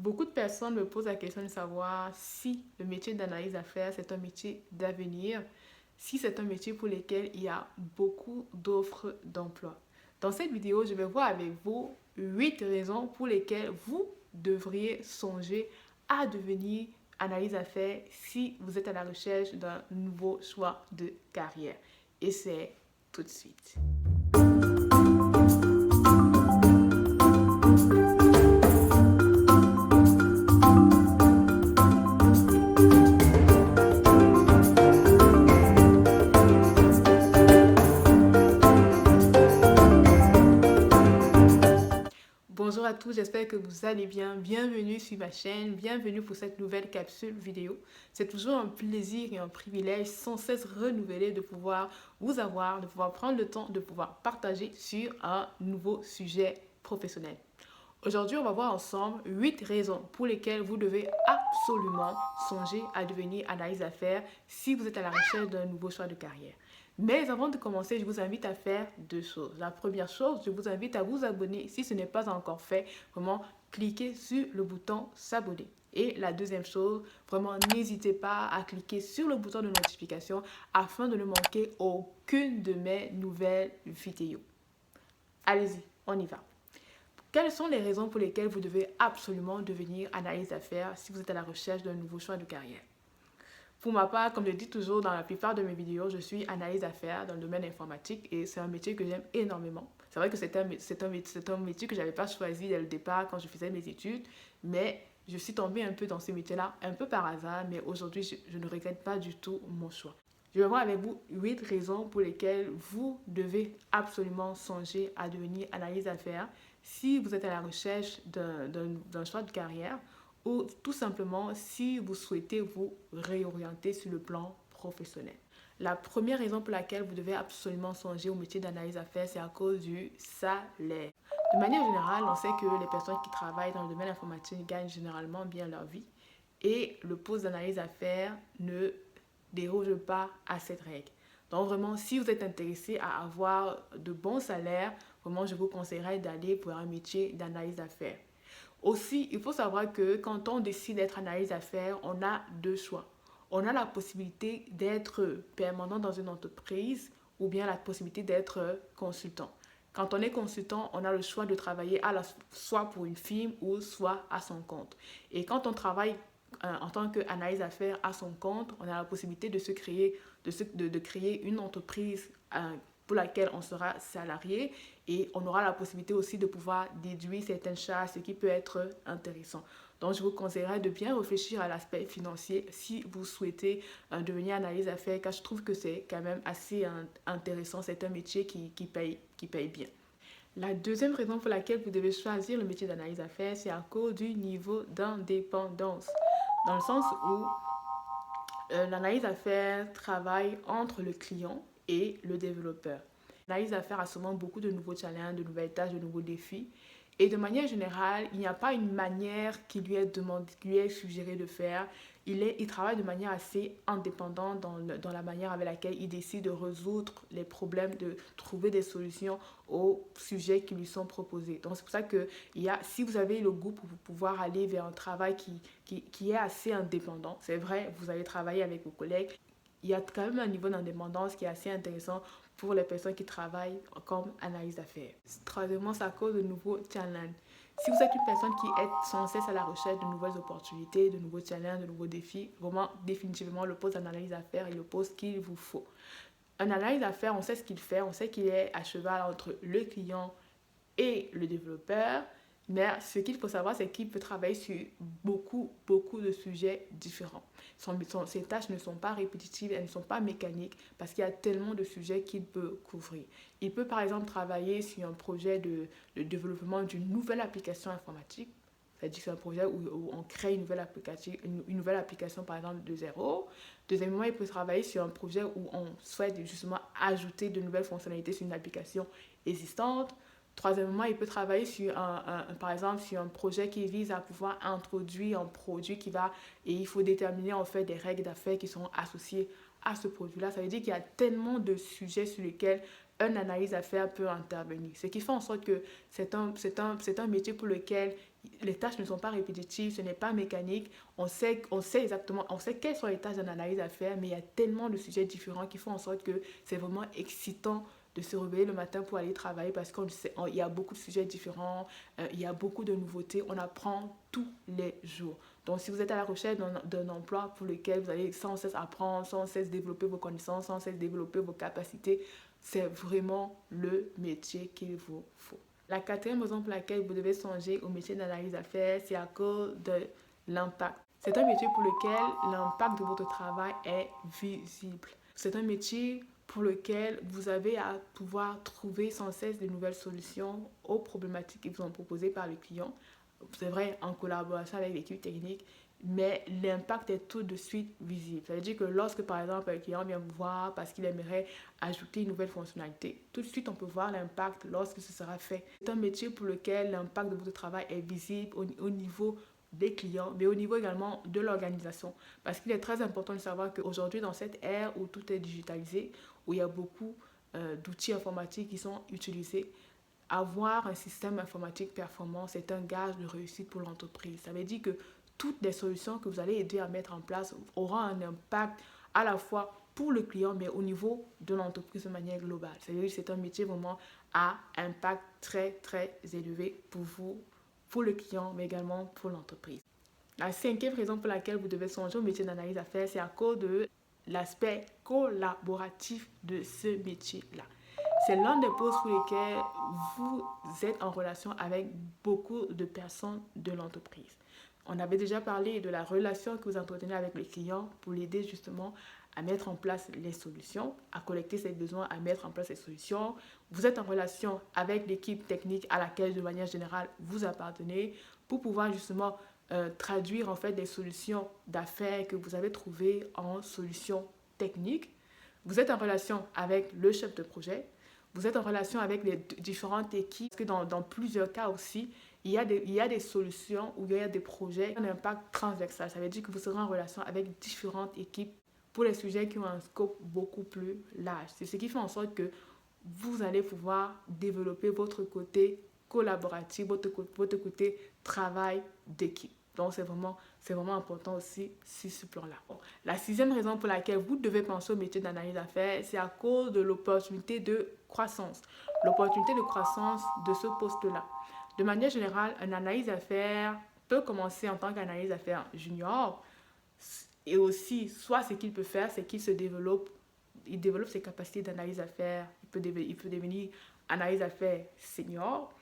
Beaucoup de personnes me posent la question de savoir si le métier d'analyse d'affaires, c'est un métier d'avenir, si c'est un métier pour lequel il y a beaucoup d'offres d'emploi. Dans cette vidéo, je vais voir avec vous 8 raisons pour lesquelles vous devriez songer à devenir analyse d'affaires si vous êtes à la recherche d'un nouveau choix de carrière. Et c'est tout de suite. Bonjour à tous, j'espère que vous allez bien. Bienvenue sur ma chaîne, bienvenue pour cette nouvelle capsule vidéo. C'est toujours un plaisir et un privilège sans cesse renouvelé de pouvoir vous avoir, de pouvoir prendre le temps de pouvoir partager sur un nouveau sujet professionnel. Aujourd'hui, on va voir ensemble 8 raisons pour lesquelles vous devez absolument songer à devenir analyste d'affaires si vous êtes à la recherche d'un nouveau choix de carrière. Mais avant de commencer, je vous invite à faire deux choses. La première chose, je vous invite à vous abonner si ce n'est pas encore fait. Vraiment, cliquez sur le bouton s'abonner. Et la deuxième chose, vraiment, n'hésitez pas à cliquer sur le bouton de notification afin de ne manquer aucune de mes nouvelles vidéos. Allez-y, on y va. Quelles sont les raisons pour lesquelles vous devez absolument devenir analyste d'affaires si vous êtes à la recherche d'un nouveau choix de carrière? Pour ma part, comme je dis toujours dans la plupart de mes vidéos, je suis analyste d'affaires dans le domaine informatique et c'est un métier que j'aime énormément. C'est vrai que c'est un métier que je n'avais pas choisi dès le départ quand je faisais mes études, mais je suis tombée un peu dans ce métier-là, un peu par hasard, mais aujourd'hui, je ne regrette pas du tout mon choix. Je vais voir avec vous 8 raisons pour lesquelles vous devez absolument songer à devenir analyste d'affaires si vous êtes à la recherche d'un choix de carrière ou tout simplement si vous souhaitez vous réorienter sur le plan professionnel. La première raison pour laquelle vous devez absolument songer au métier d'analyse d'affaires, c'est à cause du salaire. De manière générale, on sait que les personnes qui travaillent dans le domaine informatique gagnent généralement bien leur vie et le poste d'analyse d'affaires ne déroge pas à cette règle. Donc vraiment, si vous êtes intéressé à avoir de bons salaires, vraiment, je vous conseillerais d'aller pour un métier d'analyse d'affaires. Aussi, il faut savoir que quand on décide d'être analyste d'affaires, on a deux choix. On a la possibilité d'être permanent dans une entreprise ou bien la possibilité d'être consultant. Quand on est consultant, on a le choix de travailler soit pour une firme ou soit à son compte. Et quand on travaille en tant qu'analyste d'affaires à son compte, on a la possibilité de créer une entreprise pour laquelle on sera salarié et on aura la possibilité aussi de pouvoir déduire certaines charges, ce qui peut être intéressant. Donc, je vous conseillerais de bien réfléchir à l'aspect financier si vous souhaitez devenir analyste d'affaires, car je trouve que c'est quand même assez intéressant. C'est un métier qui paye bien. La deuxième raison pour laquelle vous devez choisir le métier d'analyse d'affaires, c'est à cause du niveau d'indépendance. Dans le sens où l'analyse d'affaires travaille entre le client et le développeur. L'analyse d'affaires a souvent beaucoup de nouveaux challenges, de nouvelles tâches, de nouveaux défis. Et de manière générale, il n'y a pas une manière qui lui est suggérée de faire. Il travaille de manière assez indépendante dans la manière avec laquelle il décide de résoudre les problèmes, de trouver des solutions aux sujets qui lui sont proposés. Donc c'est pour ça que si vous avez le goût pour pouvoir aller vers un travail qui est assez indépendant, c'est vrai, vous allez travailler avec vos collègues, il y a quand même un niveau d'indépendance qui est assez intéressant pour les personnes qui travaillent comme analyste d'affaires. Troisièmement, ça cause de nouveaux challenges. Si vous êtes une personne qui est sans cesse à la recherche de nouvelles opportunités, de nouveaux challenges, de nouveaux défis, vraiment définitivement le poste d'analyse d'affaires est le poste qu'il vous faut. Un analyste d'affaires, on sait ce qu'il fait, on sait qu'il est à cheval entre le client et le développeur, mais ce qu'il faut savoir, c'est qu'il peut travailler sur beaucoup de sujets différents. Ses tâches ne sont pas répétitives, elles ne sont pas mécaniques parce qu'il y a tellement de sujets qu'il peut couvrir. Il peut par exemple travailler sur un projet de développement d'une nouvelle application informatique. C'est-à-dire que c'est un projet où on crée une nouvelle application par exemple de zéro. Deuxièmement, il peut travailler sur un projet où on souhaite justement ajouter de nouvelles fonctionnalités sur une application existante. Troisièmement, il peut travailler par exemple sur un projet qui vise à pouvoir introduire un produit et il faut déterminer en fait des règles d'affaires qui sont associées à ce produit-là. Ça veut dire qu'il y a tellement de sujets sur lesquels un analyse d'affaires peut intervenir. Ce qui fait en sorte que c'est un métier pour lequel Les tâches ne sont pas répétitives, ce n'est pas mécanique. On sait exactement, on sait quelles sont les tâches d'analyse à faire, mais il y a tellement de sujets différents qui font en sorte que c'est vraiment excitant de se réveiller le matin pour aller travailler parce qu'il y a beaucoup de sujets différents, il y a beaucoup de nouveautés, on apprend tous les jours. Donc, si vous êtes à la recherche d'un emploi pour lequel vous allez sans cesse apprendre, sans cesse développer vos connaissances, sans cesse développer vos capacités, c'est vraiment le métier qu'il vous faut. La quatrième raison pour laquelle vous devez songer au métier d'analyse d'affaires, c'est à cause de l'impact. C'est un métier pour lequel l'impact de votre travail est visible. C'est un métier pour lequel vous avez à pouvoir trouver sans cesse de nouvelles solutions aux problématiques qui vous sont proposées par les clients. C'est vrai, en collaboration avec l'équipe technique, mais l'impact est tout de suite visible. Ça veut dire que lorsque, par exemple, un client vient vous voir parce qu'il aimerait ajouter une nouvelle fonctionnalité, tout de suite, on peut voir l'impact lorsque ce sera fait. C'est un métier pour lequel l'impact de votre travail est visible au niveau des clients, mais au niveau également de l'organisation. Parce qu'il est très important de savoir qu'aujourd'hui, dans cette ère où tout est digitalisé, où il y a beaucoup d'outils informatiques qui sont utilisés, avoir un système informatique performant, c'est un gage de réussite pour l'entreprise. Ça veut dire que toutes les solutions que vous allez aider à mettre en place auront un impact à la fois pour le client, mais au niveau de l'entreprise de manière globale. Ça veut dire que c'est un métier vraiment à impact très, très élevé pour vous, pour le client, mais également pour l'entreprise. La cinquième raison pour laquelle vous devez songer au métier d'analyse d'affaires, c'est à cause de l'aspect collaboratif de ce métier-là. C'est l'un des postes pour lesquels vous êtes en relation avec beaucoup de personnes de l'entreprise. On avait déjà parlé de la relation que vous entretenez avec le client pour l'aider justement à mettre en place les solutions, à collecter ses besoins, à mettre en place les solutions. Vous êtes en relation avec l'équipe technique à laquelle, de manière générale, vous appartenez pour pouvoir justement traduire en fait des solutions d'affaires que vous avez trouvées en solutions techniques. Vous êtes en relation avec le chef de projet. Vous êtes en relation avec les différentes équipes. Parce que dans plusieurs cas aussi, il y a des solutions ou il y a des projets qui ont un impact transversal. Ça veut dire que vous serez en relation avec différentes équipes pour les sujets qui ont un scope beaucoup plus large. C'est ce qui fait en sorte que vous allez pouvoir développer votre côté collaboratif, votre côté travail d'équipe. Donc, c'est vraiment important aussi sur ce plan-là. Bon, la sixième raison pour laquelle vous devez penser au métier d'analyse d'affaires, c'est à cause de l'opportunité de croissance. L'opportunité de croissance de ce poste-là. De manière générale, un analyse d'affaires peut commencer en tant qu'analyse d'affaires junior. Et aussi, soit ce qu'il peut faire, c'est qu'il il développe ses capacités d'analyse d'affaires. Il peut devenir analyse d'affaires senior.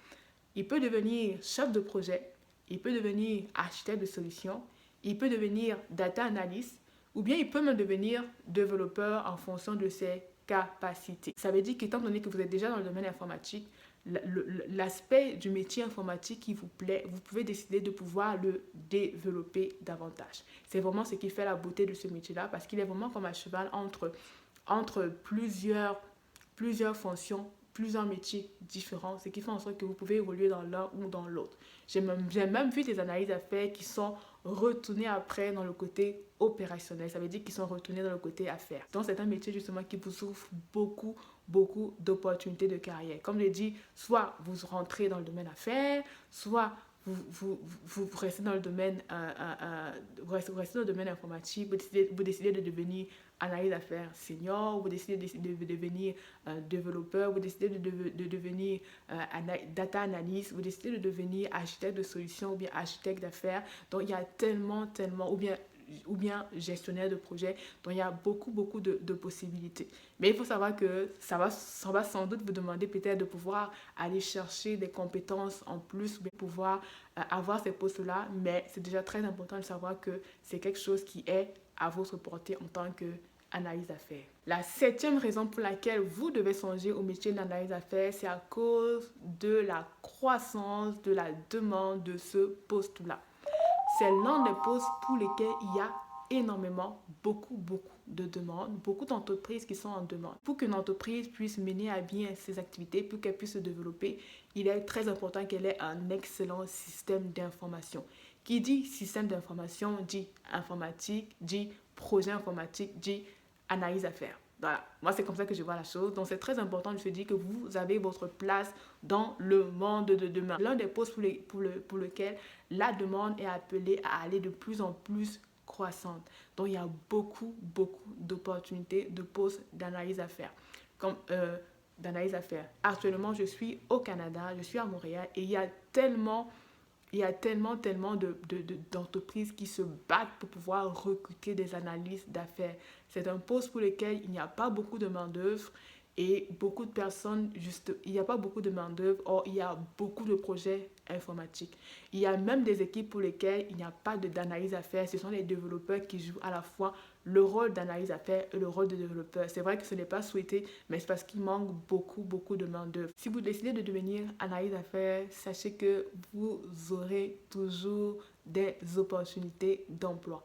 Il peut devenir chef de projet. Il peut devenir architecte de solutions, il peut devenir data analyst, ou bien il peut même devenir développeur en fonction de ses capacités. Ça veut dire qu'étant donné que vous êtes déjà dans le domaine informatique, l'aspect du métier informatique qui vous plaît, vous pouvez décider de pouvoir le développer davantage. C'est vraiment ce qui fait la beauté de ce métier-là, parce qu'il est vraiment comme un cheval entre plusieurs fonctions, plusieurs métiers différents, ce qui fait en sorte que vous pouvez évoluer dans l'un ou dans l'autre. J'ai même vu des analyses d'affaires qui sont retournées après dans le côté opérationnel. Ça veut dire qu'ils sont retournés dans le côté affaires. Donc, c'est un métier justement qui vous ouvre beaucoup d'opportunités de carrière. Comme je l'ai dit, soit vous rentrez dans le domaine affaires, soit vous restez dans le domaine, vous restez dans le domaine informatique, vous décidez de devenir analyse d'affaires senior, vous décidez de devenir développeur, vous décidez de devenir data analyst, vous décidez de devenir architecte de solutions ou bien architecte d'affaires. Donc, il y a tellement, ou bien gestionnaire de projet. Donc, il y a beaucoup de possibilités. Mais il faut savoir que ça va sans doute vous demander peut-être de pouvoir aller chercher des compétences en plus pour pouvoir avoir ces postes-là. Mais c'est déjà très important de savoir que c'est quelque chose qui est à votre portée en tant qu'analyse d'affaires. La septième raison pour laquelle vous devez songer au métier d'analyse d'affaires, c'est à cause de la croissance de la demande de ce poste-là. C'est l'un des postes pour lesquels il y a énormément, beaucoup de demandes, beaucoup d'entreprises qui sont en demande. Pour qu'une entreprise puisse mener à bien ses activités, pour qu'elle puisse se développer, il est très important qu'elle ait un excellent système d'information. Qui dit système d'information dit informatique, dit projet informatique, dit analyse d'affaires. Voilà, moi c'est comme ça que je vois la chose. Donc c'est très important de se dire que vous avez votre place dans le monde de demain. L'un des postes pour lequel la demande est appelée à aller de plus en plus croissante. Donc il y a beaucoup d'opportunités de postes d'analyse à faire. Comme d'analyse à faire. Actuellement, je suis au Canada, je suis à Montréal et il y a tellement d'entreprises qui se battent pour pouvoir recruter des analystes d'affaires. C'est un poste pour lequel il n'y a pas beaucoup de main-d'œuvre et beaucoup de personnes, juste, il n'y a pas beaucoup de main-d'œuvre, or il y a beaucoup de projets informatiques. Il y a même des équipes pour lesquelles il n'y a pas d'analyse à faire. Ce sont les développeurs qui jouent à la fois le rôle d'analyse à faire et le rôle de développeur. C'est vrai que ce n'est pas souhaité, mais c'est parce qu'il manque beaucoup de main-d'œuvre. Si vous décidez de devenir analyse à faire, sachez que vous aurez toujours des opportunités d'emploi.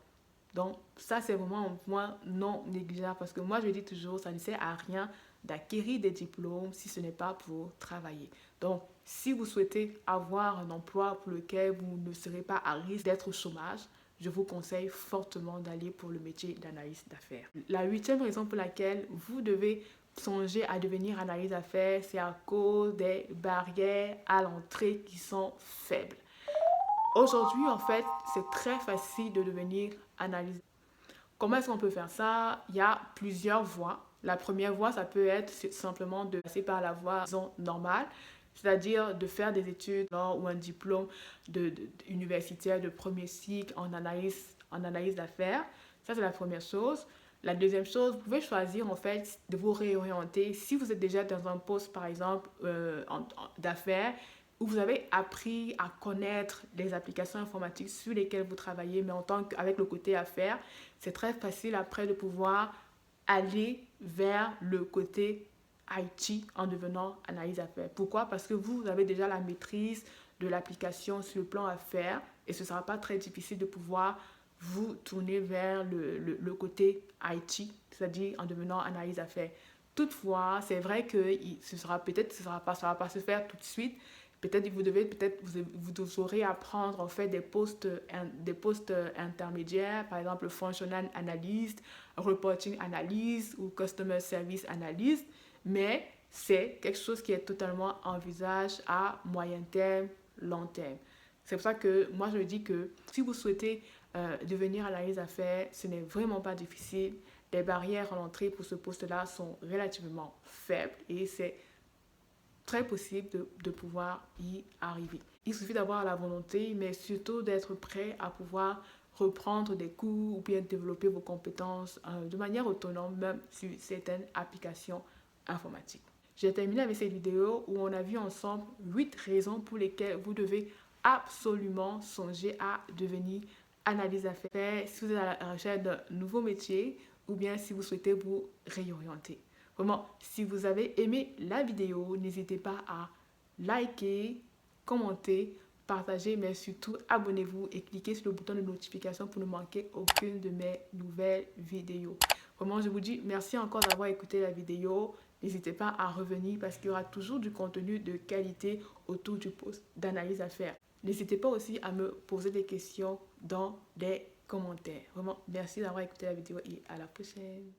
Donc, ça, c'est vraiment un point non négligeable parce que moi, je dis toujours, ça ne sert à rien d'acquérir des diplômes si ce n'est pas pour travailler. Donc, si vous souhaitez avoir un emploi pour lequel vous ne serez pas à risque d'être au chômage, je vous conseille fortement d'aller pour le métier d'analyste d'affaires. La huitième raison pour laquelle vous devez songer à devenir analyste d'affaires, c'est à cause des barrières à l'entrée qui sont faibles. Aujourd'hui, en fait, c'est très facile de devenir analyste. Comment est-ce qu'on peut faire ça? Il y a plusieurs voies. La première voie, ça peut être simplement de passer par la voie normale, c'est-à-dire de faire des études ou un diplôme universitaire de premier cycle en analyse d'affaires. Ça, c'est la première chose. La deuxième chose, vous pouvez choisir en fait de vous réorienter. Si vous êtes déjà dans un poste, par exemple, d'affaires, où vous avez appris à connaître les applications informatiques sur lesquelles vous travaillez, mais avec le côté affaires, c'est très facile après de pouvoir aller vers le côté IT en devenant analyse affaires. Pourquoi? Parce que vous avez déjà la maîtrise de l'application sur le plan affaires et ce ne sera pas très difficile de pouvoir vous tourner vers le côté IT, c'est-à-dire en devenant analyse affaires. Toutefois, c'est vrai que ça va pas se faire tout de suite. Vous devrez apprendre en fait des postes intermédiaires, par exemple functional analyst, reporting analyst ou customer service analyst, mais c'est quelque chose qui est totalement envisagé à moyen terme, long terme. C'est pour ça que moi je dis que si vous souhaitez devenir analyste d'affaires, ce n'est vraiment pas difficile. Les barrières à l'entrée pour ce poste-là sont relativement faibles et c'est très possible de pouvoir y arriver. Il suffit d'avoir la volonté, mais surtout d'être prêt à pouvoir reprendre des cours ou bien développer vos compétences de manière autonome, même sur certaines applications informatiques. J'ai terminé avec cette vidéo où on a vu ensemble 8 raisons pour lesquelles vous devez absolument songer à devenir analyse d'affaires si vous êtes à la recherche d'un nouveau métier ou bien si vous souhaitez vous réorienter. Vraiment, si vous avez aimé la vidéo, n'hésitez pas à liker, commenter, partager, mais surtout abonnez-vous et cliquez sur le bouton de notification pour ne manquer aucune de mes nouvelles vidéos. Vraiment, je vous dis merci encore d'avoir écouté la vidéo. N'hésitez pas à revenir parce qu'il y aura toujours du contenu de qualité autour du post d'analyse à faire. N'hésitez pas aussi à me poser des questions dans les commentaires. Vraiment, merci d'avoir écouté la vidéo et à la prochaine.